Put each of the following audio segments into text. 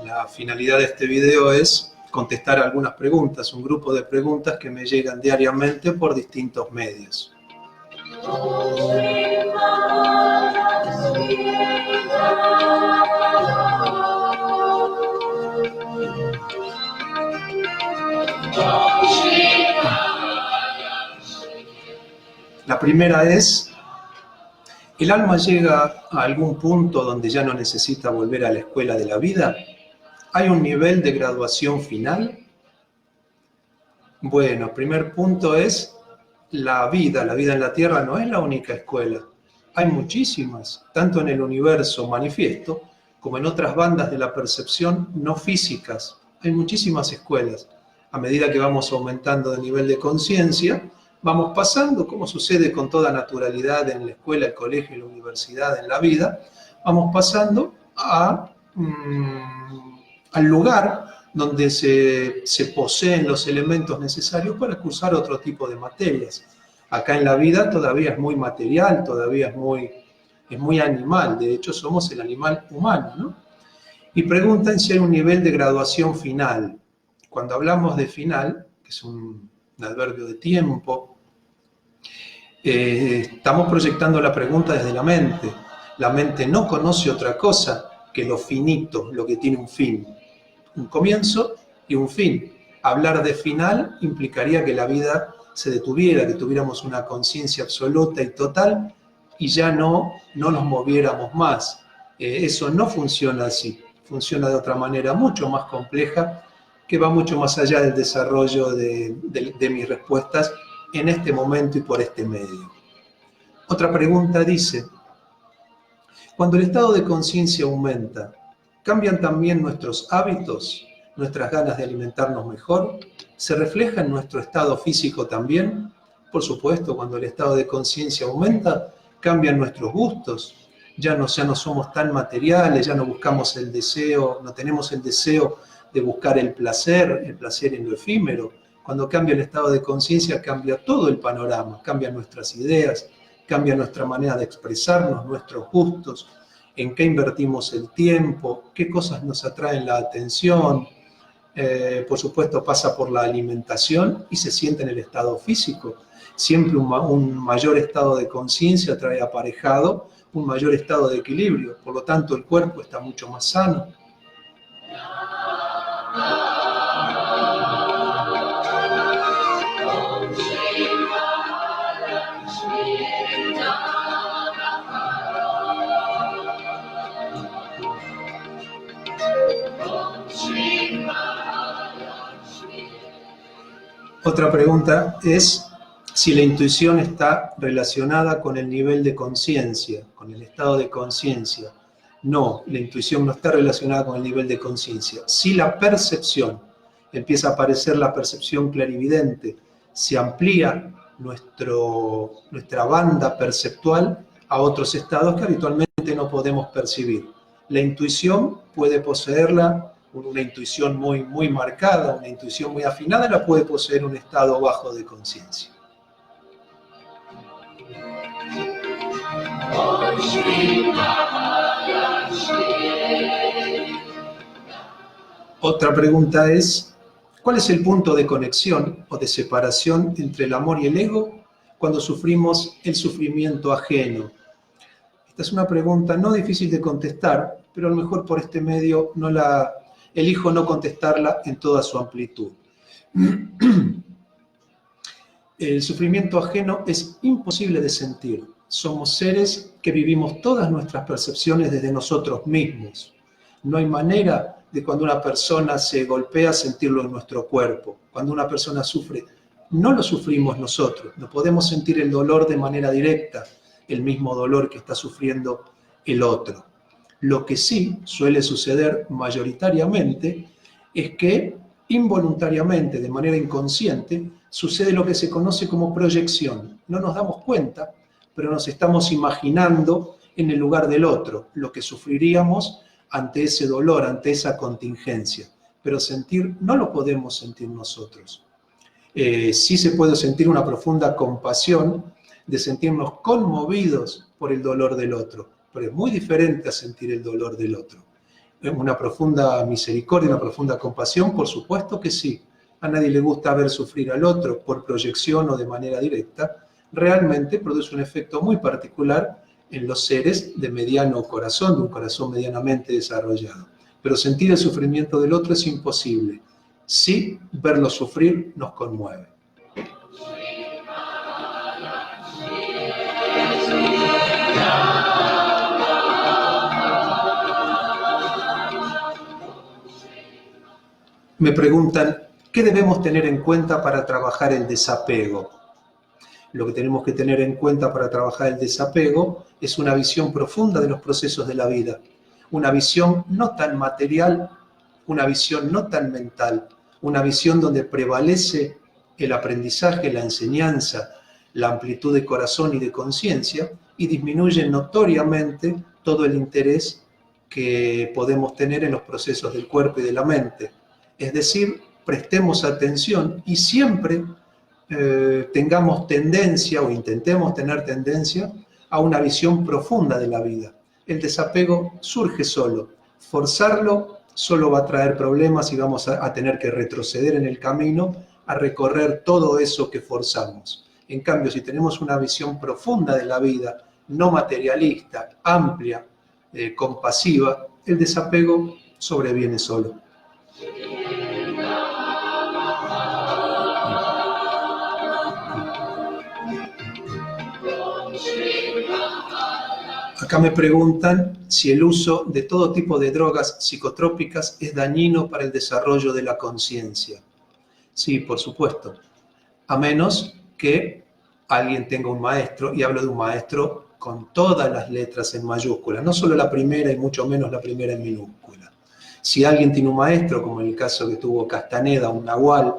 La finalidad de este video es contestar algunas preguntas, un grupo de preguntas que me llegan diariamente por distintos medios. La primera es: ¿el alma llega a algún punto donde ya no necesita volver a la escuela de la vida? ¿Hay un nivel de graduación final? Bueno, primer punto es la vida en la Tierra no es la única escuela. Hay muchísimas, tanto en el universo manifiesto como en otras bandas de la percepción no físicas. Hay muchísimas escuelas. A medida que vamos aumentando de nivel de conciencia, vamos pasando, como sucede con toda naturalidad en la escuela, el colegio, la universidad, en la vida, vamos pasando al lugar donde se poseen los elementos necesarios para cursar otro tipo de materias. Acá en la vida todavía es muy material, todavía es muy animal, de hecho somos el animal humano, ¿no? Y preguntan si hay un nivel de graduación final. Cuando hablamos de final, que es un adverbio de tiempo, estamos proyectando la pregunta desde la mente. La mente no conoce otra cosa que lo finito, lo que tiene un fin. Un comienzo y un fin. Hablar de final implicaría que la vida se detuviera, que tuviéramos una conciencia absoluta y total y ya no nos moviéramos más. Eso no funciona así. Funciona de otra manera mucho más compleja que va mucho más allá del desarrollo de mis respuestas en este momento y por este medio. Otra pregunta dice: cuando el estado de conciencia aumenta, ¿cambian también nuestros hábitos, nuestras ganas de alimentarnos mejor? ¿Se refleja en nuestro estado físico también? Por supuesto, cuando el estado de conciencia aumenta, cambian nuestros gustos. Ya no somos tan materiales, ya no buscamos el deseo, no tenemos el deseo de buscar el placer en lo efímero. Cuando cambia el estado de conciencia, cambia todo el panorama, cambian nuestras ideas, cambia nuestra manera de expresarnos, nuestros gustos, en qué invertimos el tiempo, qué cosas nos atraen la atención. Por supuesto pasa por la alimentación y se siente en el estado físico. Siempre un mayor estado de conciencia trae aparejado un mayor estado de equilibrio, por lo tanto el cuerpo está mucho más sano. Otra pregunta es si la intuición está relacionada con el nivel de conciencia, con el estado de conciencia. No, la intuición no está relacionada con el nivel de conciencia. Si la percepción, empieza a aparecer la percepción clarividente, se amplía nuestra banda perceptual a otros estados que habitualmente no podemos percibir. La intuición puede poseerla, una intuición muy marcada, una intuición muy afinada, la puede poseer un estado bajo de conciencia. Otra pregunta es: ¿cuál es el punto de conexión o de separación entre el amor y el ego cuando sufrimos el sufrimiento ajeno? Esta es una pregunta no difícil de contestar, pero a lo mejor por este medio elijo no contestarla en toda su amplitud. El sufrimiento ajeno es imposible de sentir. Somos seres que vivimos todas nuestras percepciones desde nosotros mismos. No hay manera de cuando una persona se golpea sentirlo en nuestro cuerpo. Cuando una persona sufre, no lo sufrimos nosotros. No podemos sentir el dolor de manera directa, el mismo dolor que está sufriendo el otro. Lo que sí suele suceder mayoritariamente es que involuntariamente, de manera inconsciente, sucede lo que se conoce como proyección. No nos damos cuenta, pero nos estamos imaginando en el lugar del otro, lo que sufriríamos ante ese dolor, ante esa contingencia. Pero sentir no lo podemos sentir nosotros. Sí se puede sentir una profunda compasión, de sentirnos conmovidos por el dolor del otro, pero es muy diferente a sentir el dolor del otro. una profunda misericordia, una profunda compasión? Por supuesto que sí. A nadie le gusta ver sufrir al otro por proyección o de manera directa. Realmente produce un efecto muy particular en los seres de mediano corazón, de un corazón medianamente desarrollado. Pero sentir el sufrimiento del otro es imposible. Sí, verlo sufrir nos conmueve. Me preguntan, ¿qué debemos tener en cuenta para trabajar el desapego? Lo que tenemos que tener en cuenta para trabajar el desapego es una visión profunda de los procesos de la vida, una visión no tan material, una visión no tan mental, una visión donde prevalece el aprendizaje, la enseñanza, la amplitud de corazón y de conciencia, y disminuye notoriamente todo el interés que podemos tener en los procesos del cuerpo y de la mente. Es decir, prestemos atención y siempre tengamos tendencia o intentemos tener tendencia a una visión profunda de la vida. El desapego surge solo. Forzarlo solo va a traer problemas y vamos a tener que retroceder en el camino a recorrer todo eso que forzamos. En cambio, si tenemos una visión profunda de la vida, no materialista, amplia, compasiva, el desapego sobreviene solo. Acá me preguntan si el uso de todo tipo de drogas psicotrópicas es dañino para el desarrollo de la conciencia. Sí, por supuesto. A menos que alguien tenga un maestro, y hablo de un maestro con todas las letras en mayúsculas, no solo la primera y mucho menos la primera en minúscula. Si alguien tiene un maestro, como en el caso que tuvo Castaneda, un nahual,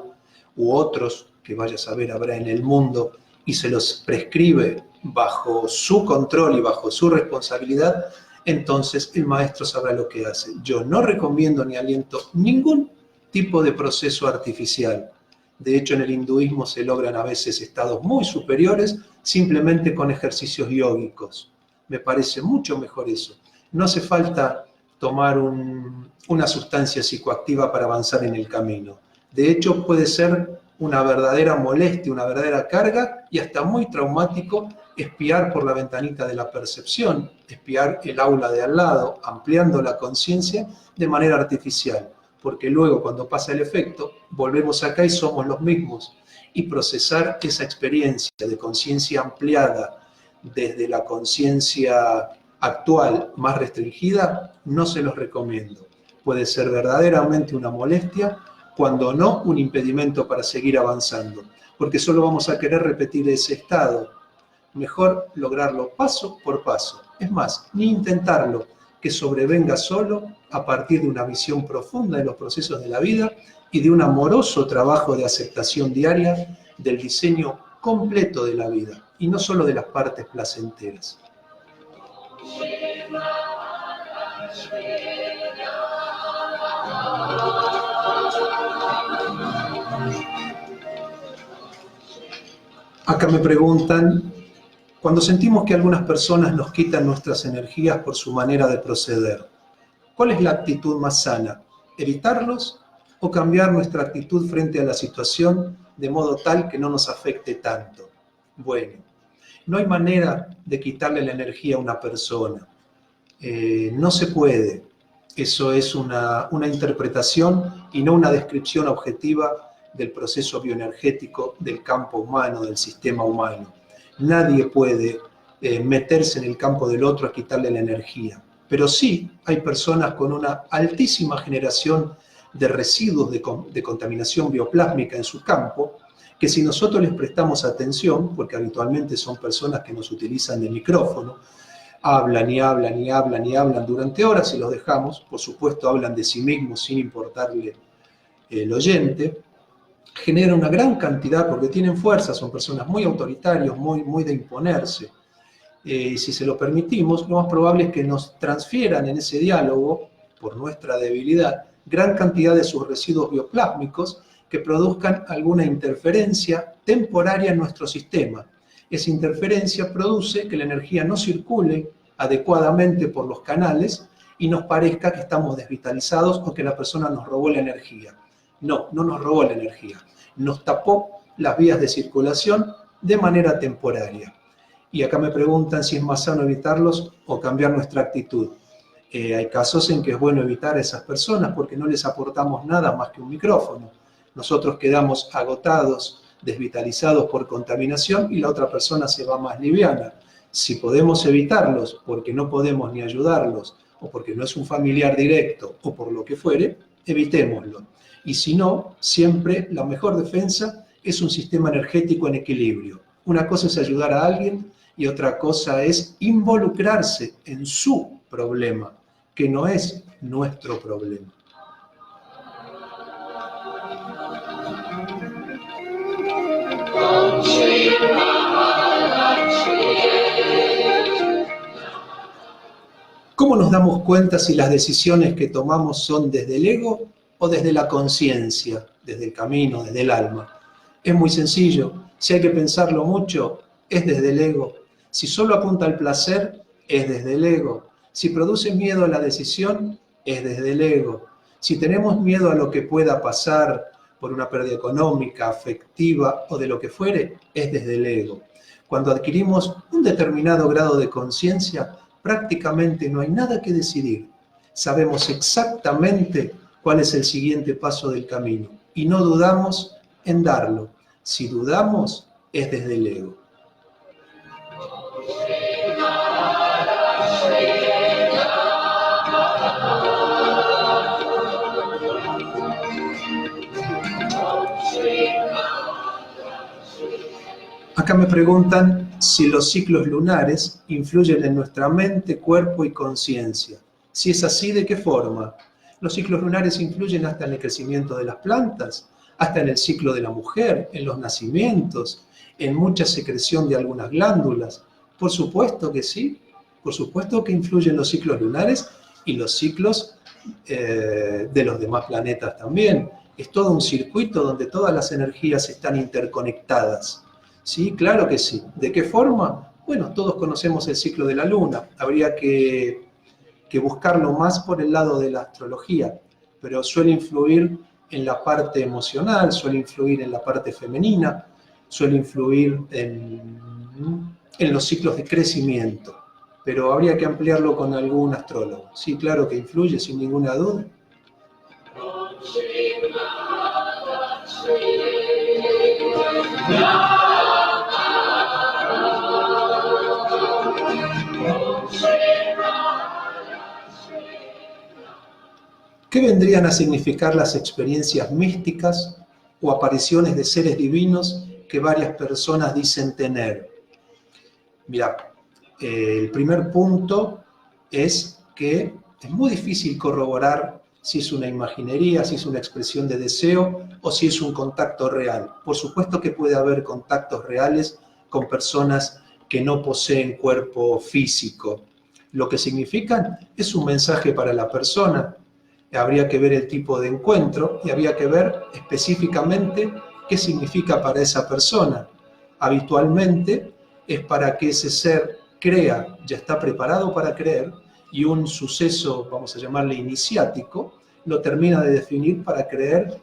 u otros, que vaya a saber habrá en el mundo, y se los prescribe bajo su control y bajo su responsabilidad, entonces el maestro sabrá lo que hace. Yo no recomiendo ni aliento ningún tipo de proceso artificial. De hecho, en el hinduismo se logran a veces estados muy superiores simplemente con ejercicios yógicos. Me parece mucho mejor eso. No hace falta tomar una sustancia psicoactiva para avanzar en el camino. De hecho, puede ser una verdadera molestia, una verdadera carga y hasta muy traumático espiar por la ventanita de la percepción, espiar el aula de al lado, ampliando la conciencia de manera artificial, porque luego cuando pasa el efecto, volvemos acá y somos los mismos, y procesar esa experiencia de conciencia ampliada desde la conciencia actual más restringida, no se los recomiendo. Puede ser verdaderamente una molestia, cuando no un impedimento para seguir avanzando, porque solo vamos a querer repetir ese estado. Mejor lograrlo paso por paso. Es más, ni intentarlo, que sobrevenga solo a partir de una visión profunda de los procesos de la vida y de un amoroso trabajo de aceptación diaria del diseño completo de la vida, y no solo de las partes placenteras. Acá me preguntan, cuando sentimos que algunas personas nos quitan nuestras energías por su manera de proceder, ¿cuál es la actitud más sana? ¿Evitarlos o cambiar nuestra actitud frente a la situación de modo tal que no nos afecte tanto? Bueno, no hay manera de quitarle la energía a una persona. No se puede. Eso es una interpretación y no una descripción objetiva del proceso bioenergético del campo humano, del sistema humano. Nadie puede meterse en el campo del otro a quitarle la energía. Pero sí hay personas con una altísima generación de residuos de contaminación bioplásmica en su campo, que si nosotros les prestamos atención, porque habitualmente son personas que nos utilizan de micrófono, hablan y hablan y hablan y hablan durante horas y los dejamos, por supuesto hablan de sí mismos sin importarle el oyente, genera una gran cantidad, porque tienen fuerza, son personas muy autoritarios, muy de imponerse. Si se lo permitimos, lo más probable es que nos transfieran en ese diálogo, por nuestra debilidad, gran cantidad de sus residuos bioplásmicos que produzcan alguna interferencia temporaria en nuestro sistema. Esa interferencia produce que la energía no circule adecuadamente por los canales y nos parezca que estamos desvitalizados o que la persona nos robó la energía. No, no nos robó la energía. Nos tapó las vías de circulación de manera temporaria. Y acá me preguntan si es más sano evitarlos o cambiar nuestra actitud. Hay casos en que es bueno evitar a esas personas porque no les aportamos nada más que un micrófono. Nosotros quedamos agotados, desvitalizados por contaminación y la otra persona se va más liviana. Si podemos evitarlos porque no podemos ni ayudarlos o porque no es un familiar directo o por lo que fuere, evitémoslo. Y si no, siempre la mejor defensa es un sistema energético en equilibrio. Una cosa es ayudar a alguien y otra cosa es involucrarse en su problema, que no es nuestro problema. ¿Cómo nos damos cuenta si las decisiones que tomamos son desde el ego o desde la conciencia, desde el camino, desde el alma? Es muy sencillo. Si hay que pensarlo mucho, es desde el ego. Si solo apunta al placer, es desde el ego. Si produce miedo a la decisión, es desde el ego. Si tenemos miedo a lo que pueda pasar por una pérdida económica, afectiva o de lo que fuere, es desde el ego. Cuando adquirimos un determinado grado de conciencia, prácticamente no hay nada que decidir. Sabemos exactamente cuál es el siguiente paso del camino y no dudamos en darlo. Si dudamos, es desde el ego. Acá me preguntan si los ciclos lunares influyen en nuestra mente, cuerpo y conciencia. Si es así, ¿de qué forma? Los ciclos lunares influyen hasta en el crecimiento de las plantas, hasta en el ciclo de la mujer, en los nacimientos, en mucha secreción de algunas glándulas. Por supuesto que sí, por supuesto que influyen los ciclos lunares y los ciclos de los demás planetas también. Es todo un circuito donde todas las energías están interconectadas. Sí, claro que sí. ¿De qué forma? Bueno, todos conocemos el ciclo de la luna. Habría que buscarlo más por el lado de la astrología, pero suele influir en la parte emocional, suele influir en la parte femenina, suele influir en los ciclos de crecimiento, pero habría que ampliarlo con algún astrólogo. Sí, claro que influye, sin ninguna duda. ¿Qué vendrían a significar las experiencias místicas o apariciones de seres divinos que varias personas dicen tener? Mirá, el primer punto es que es muy difícil corroborar si es una imaginería, si es una expresión de deseo o si es un contacto real. Por supuesto que puede haber contactos reales con personas que no poseen cuerpo físico. Lo que significan es un mensaje para la persona. Habría que ver el tipo de encuentro y habría que ver específicamente qué significa para esa persona. Habitualmente es para que ese ser crea, ya está preparado para creer, y un suceso, vamos a llamarle iniciático, lo termina de definir para creer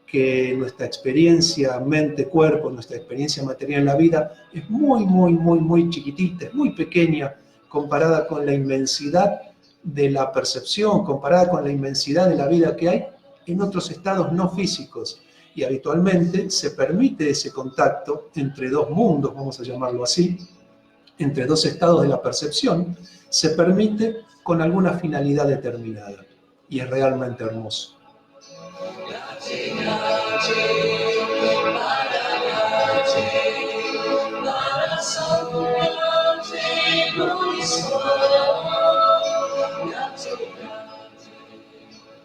que nuestra experiencia mente-cuerpo, nuestra experiencia material en la vida es muy chiquitita, es muy pequeña comparada con la inmensidad de la percepción, comparada con la inmensidad de la vida que hay en otros estados no físicos. Y habitualmente se permite ese contacto entre dos mundos, vamos a llamarlo así, entre dos estados de la percepción, se permite con alguna finalidad determinada. Y es realmente hermoso.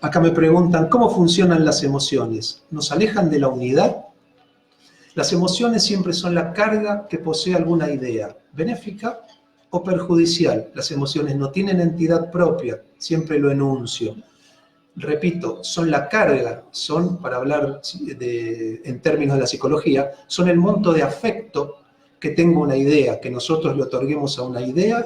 Acá me preguntan, ¿cómo funcionan las emociones? ¿Nos alejan de la unidad? Las emociones siempre son la carga que posee alguna idea, benéfica o perjudicial. Las emociones no tienen entidad propia, siempre lo enuncio. Repito, son la carga, son, para hablar en términos de la psicología, son el monto de afecto que tengo una idea, que nosotros le otorguemos a una idea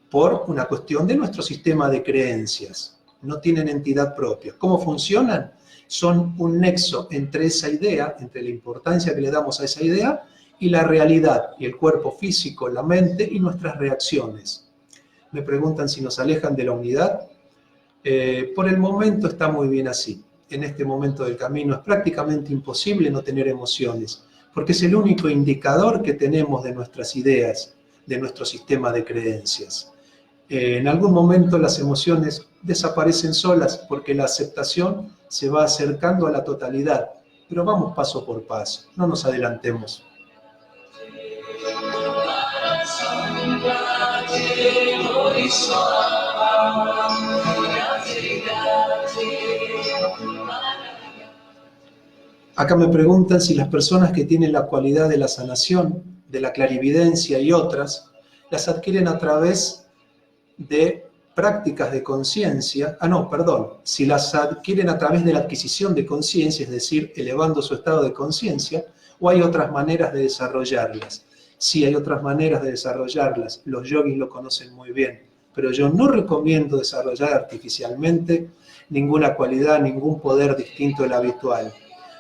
por una cuestión de nuestro sistema de creencias. No tienen entidad propia. ¿Cómo funcionan? Son un nexo entre esa idea, entre la importancia que le damos a esa idea, y la realidad, y el cuerpo físico, la mente y nuestras reacciones. Me preguntan si nos alejan de la unidad. Por el momento está muy bien así. En este momento del camino es prácticamente imposible no tener emociones, porque es el único indicador que tenemos de nuestras ideas, de nuestro sistema de creencias. En algún momento las emociones desaparecen solas porque la aceptación se va acercando a la totalidad, pero vamos paso por paso, no nos adelantemos. Acá me preguntan si las personas que tienen la cualidad de la sanación, de la clarividencia y otras, las adquieren a través de prácticas de conciencia, si las adquieren a través de la adquisición de conciencia, es decir, elevando su estado de conciencia, o hay otras maneras de desarrollarlas. Sí, hay otras maneras de desarrollarlas, los yogis lo conocen muy bien, pero yo no recomiendo desarrollar artificialmente ninguna cualidad, ningún poder distinto del habitual,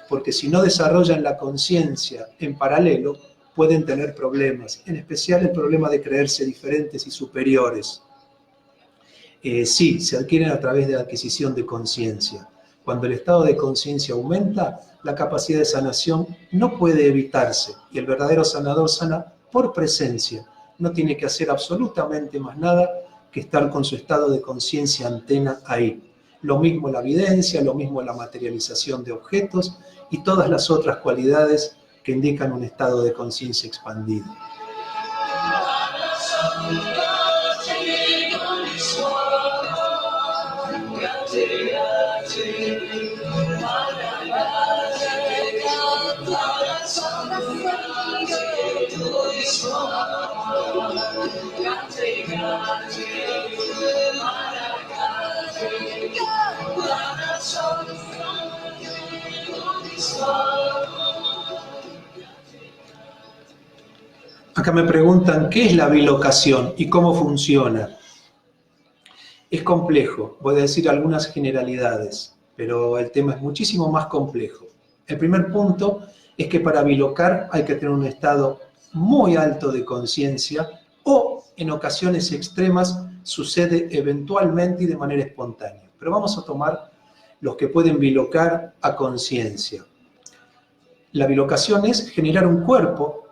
porque si no desarrollan la conciencia en paralelo, pueden tener problemas, en especial el problema de creerse diferentes y superiores. Sí, se adquieren a través de la adquisición de conciencia. Cuando el estado de conciencia aumenta, la capacidad de sanación no puede evitarse y el verdadero sanador sana por presencia. No tiene que hacer absolutamente más nada que estar con su estado de conciencia antena ahí. Lo mismo la evidencia, lo mismo la materialización de objetos y todas las otras cualidades que indican un estado de conciencia expandido. Acá me preguntan qué es la bilocación y cómo funciona. Es complejo, voy a decir algunas generalidades, pero el tema es muchísimo más complejo. El primer punto es que para bilocar hay que tener un estado muy alto de conciencia o en ocasiones extremas sucede eventualmente y de manera espontánea. Pero vamos a tomar los que pueden bilocar a conciencia. La bilocación es generar un cuerpo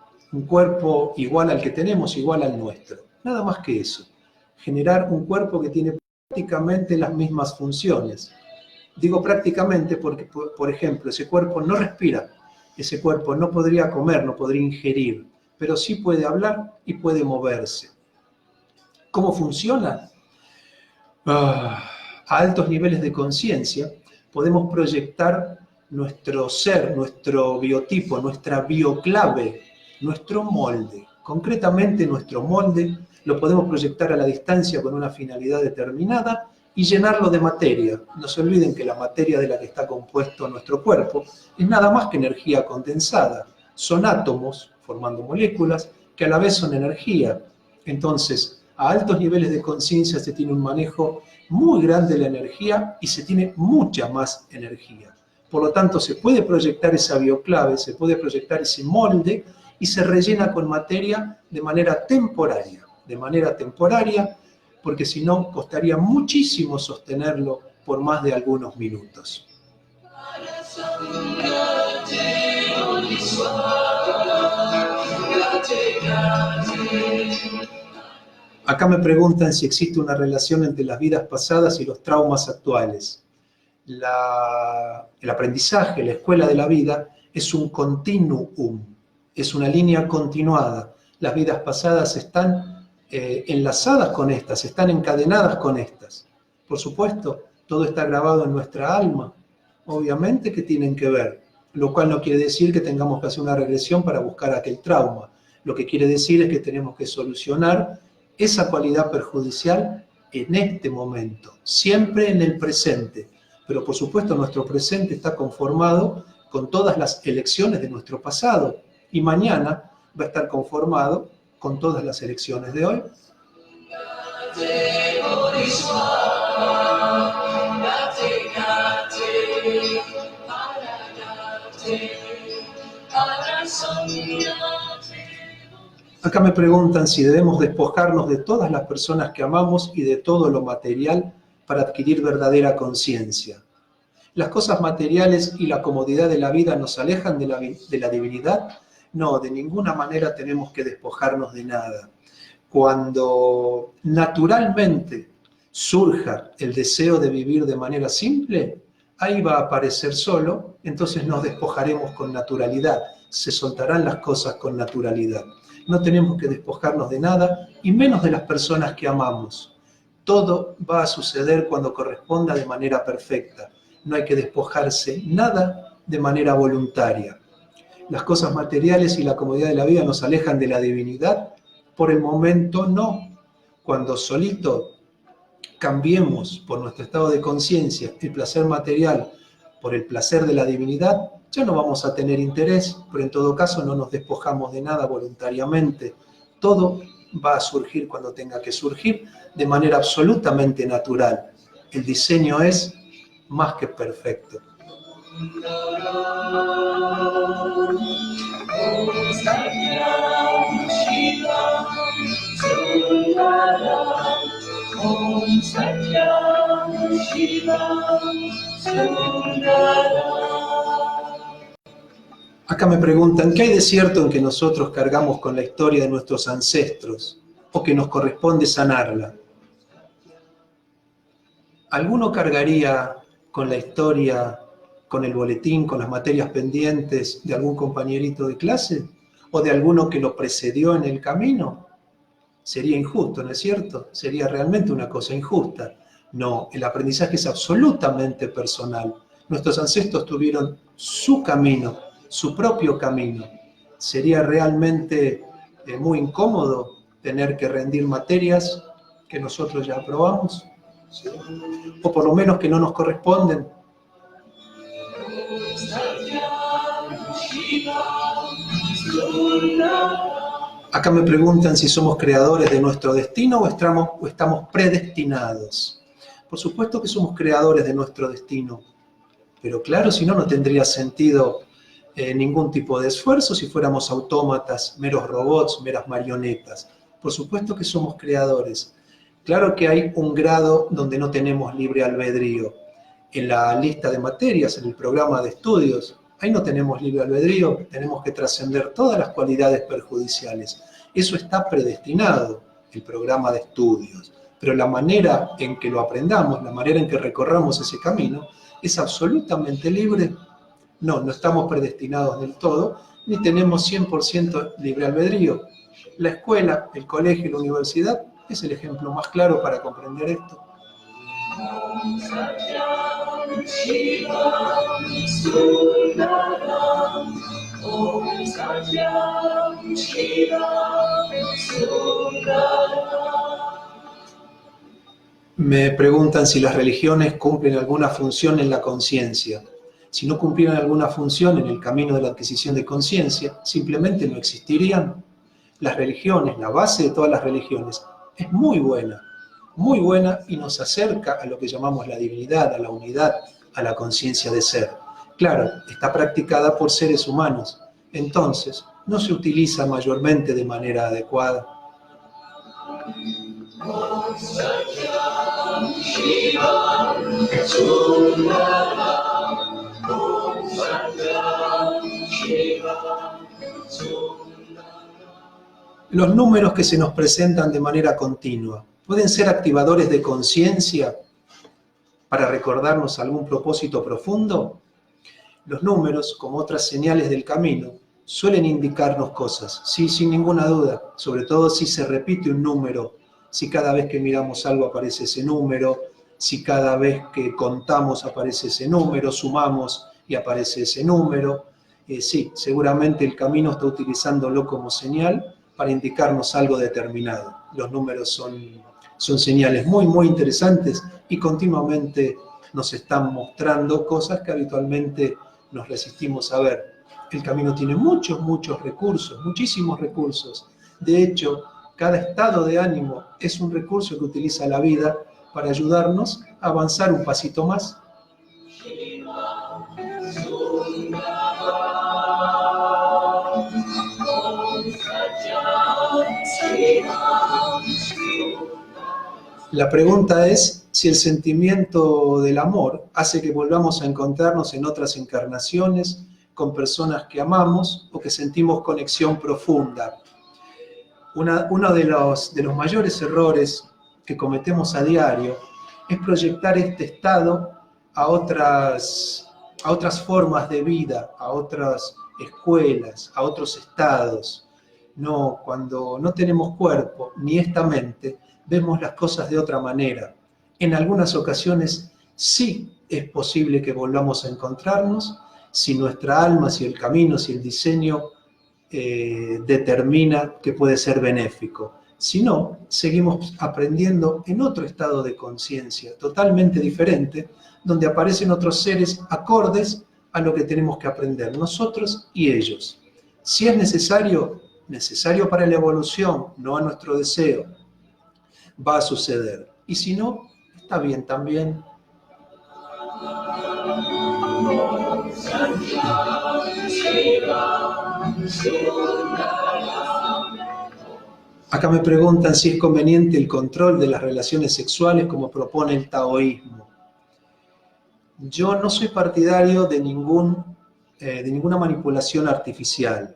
igual al que tenemos, igual al nuestro. Nada más que eso. Generar un cuerpo que tiene prácticamente las mismas funciones. Digo prácticamente porque, por ejemplo, ese cuerpo no respira, ese cuerpo no podría comer, no podría ingerir, pero sí puede hablar y puede moverse. ¿Cómo funciona? A altos niveles de conciencia podemos proyectar nuestro ser, nuestro biotipo, nuestra bioclave, nuestro molde. Concretamente, nuestro molde lo podemos proyectar a la distancia con una finalidad determinada y llenarlo de materia. No se olviden que la materia de la que está compuesto nuestro cuerpo es nada más que energía condensada. Son átomos formando moléculas que a la vez son energía. Entonces, a altos niveles de conciencia se tiene un manejo muy grande de la energía y se tiene mucha más energía. Por lo tanto, se puede proyectar esa bioclave, se puede proyectar ese molde y se rellena con materia de manera temporaria. Porque si no, costaría muchísimo sostenerlo por más de algunos minutos. Acá me preguntan si existe una relación entre las vidas pasadas y los traumas actuales. El aprendizaje, la escuela de la vida, es un continuum, es una línea continuada. Las vidas pasadas están enlazadas con estas, están encadenadas con estas. Por supuesto, todo está grabado en nuestra alma. Obviamente que tienen que ver, lo cual no quiere decir que tengamos que hacer una regresión para buscar aquel trauma. Lo que quiere decir es que tenemos que solucionar esa cualidad perjudicial en este momento, siempre en el presente. Pero por supuesto nuestro presente está conformado con todas las elecciones de nuestro pasado y mañana va a estar conformado con todas las elecciones de hoy. Acá me preguntan si debemos despojarnos de todas las personas que amamos y de todo lo material para adquirir verdadera conciencia. ¿Las cosas materiales y la comodidad de la vida nos alejan de la divinidad? No, de ninguna manera tenemos que despojarnos de nada. Cuando naturalmente surja el deseo de vivir de manera simple, ahí va a aparecer solo, entonces nos despojaremos con naturalidad, se soltarán las cosas con naturalidad. No tenemos que despojarnos de nada, y menos de las personas que amamos. Todo va a suceder cuando corresponda de manera perfecta. No hay que despojarse nada de manera voluntaria. Las cosas materiales y la comodidad de la vida nos alejan de la divinidad. Por el momento no. Cuando solito cambiemos por nuestro estado de conciencia el placer material por el placer de la divinidad, ya no vamos a tener interés, pero en todo caso no nos despojamos de nada voluntariamente. Todo va a surgir cuando tenga que surgir de manera absolutamente natural. El diseño es más que perfecto. Acá me preguntan, ¿qué hay de cierto en que nosotros cargamos con la historia de nuestros ancestros o que nos corresponde sanarla? ¿Alguno cargaría con la historia, con el boletín, con las materias pendientes de algún compañerito de clase o de alguno que lo precedió en el camino? Sería injusto, ¿no es cierto? Sería realmente una cosa injusta. No, el aprendizaje es absolutamente personal. Nuestros ancestros tuvieron su camino, su propio camino. Sería realmente muy incómodo tener que rendir materias que nosotros ya aprobamos, ¿sí? O por lo menos que no nos corresponden. Acá me preguntan si somos creadores de nuestro destino o estamos predestinados. Por supuesto que somos creadores de nuestro destino, pero claro, si no, no tendría sentido ningún tipo de esfuerzo si fuéramos autómatas, meros robots, meras marionetas. Por supuesto que somos creadores. Claro que hay un grado donde no tenemos libre albedrío. En la lista de materias, en el programa de estudios, ahí no tenemos libre albedrío, tenemos que trascender todas las cualidades perjudiciales. Eso está predestinado, el programa de estudios. Pero la manera en que lo aprendamos, la manera en que recorramos ese camino, es absolutamente libre. No, no estamos predestinados del todo, ni tenemos 100% libre albedrío. La escuela, el colegio y la universidad es el ejemplo más claro para comprender esto. Me preguntan si las religiones cumplen alguna función en la conciencia. Si no cumplieran alguna función en el camino de la adquisición de conciencia, simplemente no existirían. Las religiones, la base de todas las religiones, es muy buena y nos acerca a lo que llamamos la divinidad, a la unidad, a la conciencia de ser. Claro, está practicada por seres humanos, entonces no se utiliza mayormente de manera adecuada. Los números que se nos presentan de manera continua pueden ser activadores de conciencia para recordarnos algún propósito profundo. Los números, como otras señales del camino, suelen indicarnos cosas, sí, sin ninguna duda, sobre todo si se repite un número, si cada vez que miramos algo aparece ese número, si cada vez que contamos aparece ese número, sumamos y aparece ese número. Sí, seguramente el camino está utilizándolo como señal para indicarnos algo determinado. Los números son señales muy interesantes y continuamente nos están mostrando cosas que habitualmente nos resistimos a ver. El camino tiene muchos recursos, muchísimos recursos. De hecho, Cada estado de ánimo es un recurso que utiliza la vida para ayudarnos a avanzar un pasito más. La pregunta es si el sentimiento del amor hace que volvamos a encontrarnos en otras encarnaciones con personas que amamos o que sentimos conexión profunda. Uno de los mayores errores que cometemos a diario es proyectar este estado a otras formas de vida, a otras escuelas, a otros estados. No, cuando no tenemos cuerpo ni esta mente, vemos las cosas de otra manera. En algunas ocasiones sí es posible que volvamos a encontrarnos si nuestra alma, si el camino, si el diseño determina que puede ser benéfico. Si no, seguimos aprendiendo en otro estado de conciencia totalmente diferente, donde aparecen otros seres acordes a lo que tenemos que aprender, nosotros y ellos. Si es necesario para la evolución, no a nuestro deseo, va a suceder. Y si no, está bien también. Acá me preguntan si es conveniente el control de las relaciones sexuales como propone el taoísmo. Yo no soy partidario de ninguna manipulación artificial.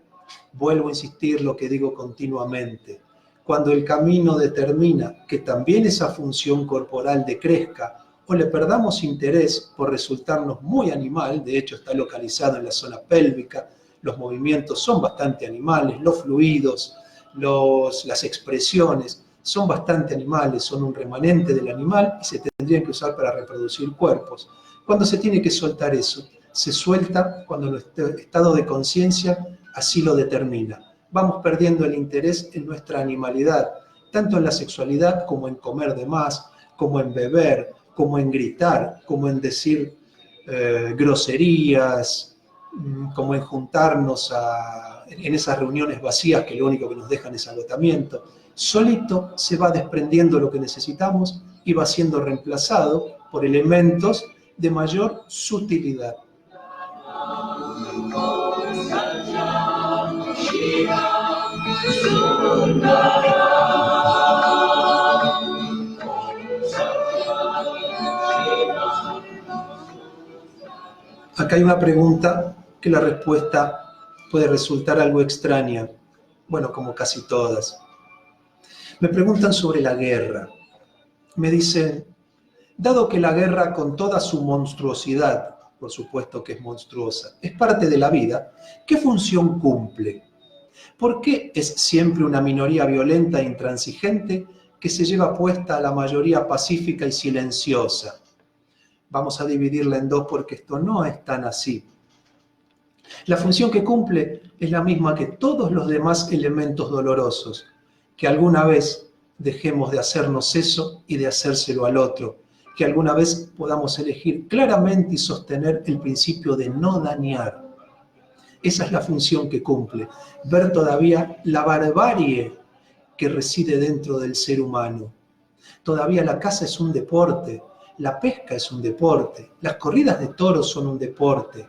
Vuelvo a insistir lo que digo continuamente. Cuando el camino determina que también esa función corporal decrezca o le perdamos interés por resultarnos muy animal, de hecho está localizado en la zona pélvica, los movimientos son bastante animales, los fluidos, las expresiones son bastante animales, son un remanente del animal y se tendrían que usar para reproducir cuerpos. Cuando se tiene que soltar eso, se suelta cuando nuestro estado de conciencia así lo determina. Vamos perdiendo el interés en nuestra animalidad, tanto en la sexualidad como en comer de más, como en beber, como en gritar, como en decir groserías, como en juntarnos en esas reuniones vacías que lo único que nos dejan es agotamiento. Solito se va desprendiendo lo que necesitamos y va siendo reemplazado por elementos de mayor sutilidad. Acá hay una pregunta que la respuesta puede resultar algo extraña, bueno, como casi todas. Me preguntan sobre la guerra. Me dicen, dado que la guerra con toda su monstruosidad, por supuesto que es monstruosa, es parte de la vida, ¿qué función cumple? ¿Por qué es siempre una minoría violenta e intransigente que se lleva puesta a la mayoría pacífica y silenciosa? Vamos a dividirla en dos porque esto no es tan así. La función que cumple es la misma que todos los demás elementos dolorosos, que alguna vez dejemos de hacernos eso y de hacérselo al otro, que alguna vez podamos elegir claramente y sostener el principio de no dañar. Esa es la función que cumple, ver todavía la barbarie que reside dentro del ser humano. Todavía la caza es un deporte, la pesca es un deporte, las corridas de toros son un deporte,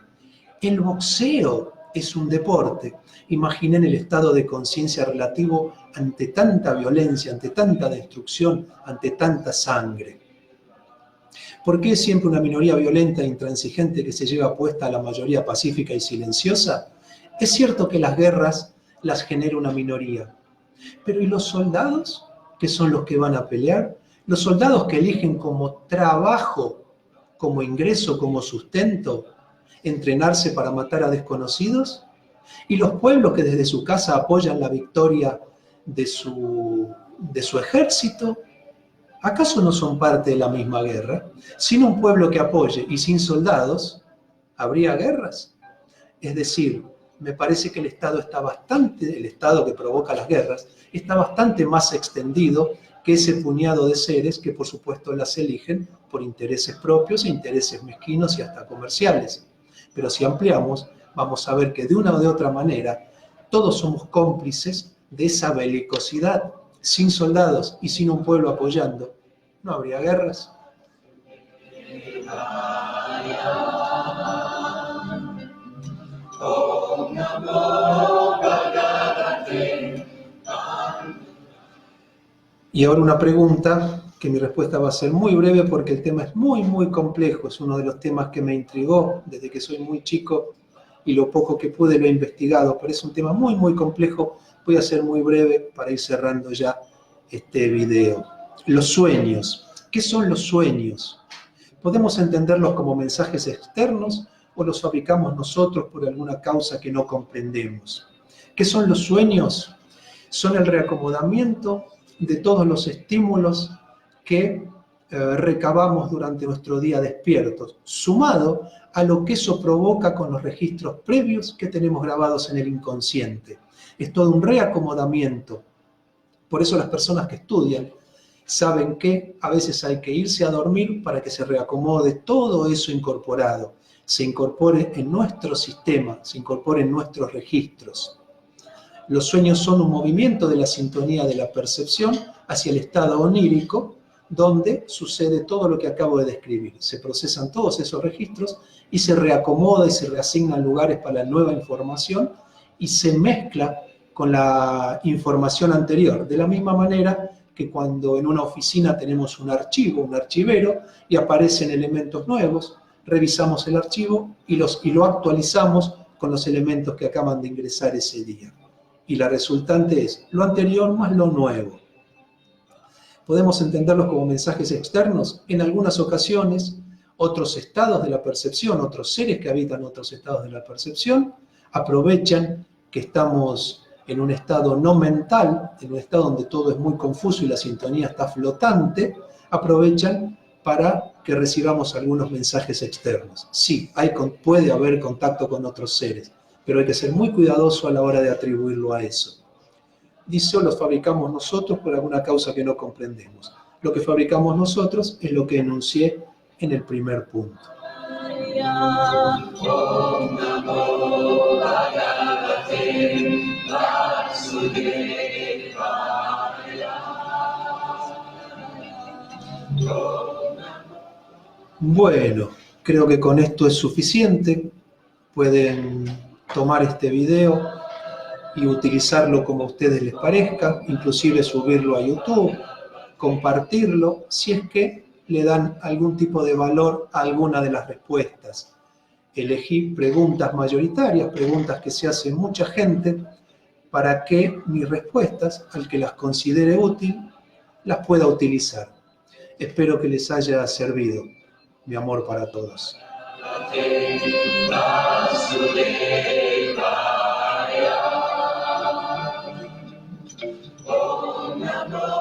el boxeo es un deporte. Imaginen el estado de conciencia relativo ante tanta violencia, ante tanta destrucción, ante tanta sangre. ¿Por qué es siempre una minoría violenta e intransigente que se lleva puesta a la mayoría pacífica y silenciosa? Es cierto que las guerras las genera una minoría, pero ¿y los soldados, que son los que van a pelear? Los soldados que eligen como trabajo, como ingreso, como sustento, entrenarse para matar a desconocidos, y los pueblos que desde su casa apoyan la victoria de su ejército, ¿acaso no son parte de la misma guerra? Sin un pueblo que apoye y sin soldados, ¿habría guerras? Es decir, me parece que el Estado que provoca las guerras, está bastante más extendido que ese puñado de seres que por supuesto las eligen por intereses propios e intereses mezquinos y hasta comerciales. Pero si ampliamos, vamos a ver que de una o de otra manera todos somos cómplices de esa belicosidad, Sin soldados y sin un pueblo apoyando, no habría guerras. Y ahora una pregunta, que mi respuesta va a ser muy breve porque el tema es muy, muy complejo. Es uno de los temas que me intrigó desde que soy muy chico y lo poco que pude lo he investigado, pero es un tema muy, muy complejo. Voy a ser muy breve para ir cerrando ya este video. Los sueños. ¿Qué son los sueños? ¿Podemos entenderlos como mensajes externos o los fabricamos nosotros por alguna causa que no comprendemos? ¿Qué son los sueños? Son el reacomodamiento de todos los estímulos que recabamos durante nuestro día despiertos, sumado a lo que eso provoca con los registros previos que tenemos grabados en el inconsciente. Es todo un reacomodamiento. Por eso las personas que estudian saben que a veces hay que irse a dormir para que se reacomode todo eso incorporado, se incorpore en nuestro sistema, se incorpore en nuestros registros. Los sueños son un movimiento de la sintonía de la percepción hacia el estado onírico, donde sucede todo lo que acabo de describir. Se procesan todos esos registros y se reacomoda y se reasignan lugares para la nueva información y se mezcla con la información anterior. De la misma manera que cuando en una oficina tenemos un archivo, un archivero, y aparecen elementos nuevos, revisamos el archivo y lo actualizamos con los elementos que acaban de ingresar ese día. Y la resultante es lo anterior más lo nuevo. Podemos entenderlos como mensajes externos. En algunas ocasiones, otros estados de la percepción, otros seres que habitan otros estados de la percepción, aprovechan que estamos en un estado no mental, en un estado donde todo es muy confuso y la sintonía está flotante, aprovechan para que recibamos algunos mensajes externos. Sí, puede haber contacto con otros seres, pero hay que ser muy cuidadoso a la hora de atribuirlo a eso. Dice, los fabricamos nosotros por alguna causa que no comprendemos. Lo que fabricamos nosotros es lo que enuncié en el primer punto. Bueno, creo que con esto es suficiente. Pueden tomar este video y utilizarlo como a ustedes les parezca, inclusive subirlo a YouTube, compartirlo, si es que le dan algún tipo de valor a alguna de las respuestas. Elegí preguntas mayoritarias, preguntas que se hacen mucha gente, para que mis respuestas, al que las considere útil, las pueda utilizar. Espero que les haya servido. Mi amor para todos. Om Namo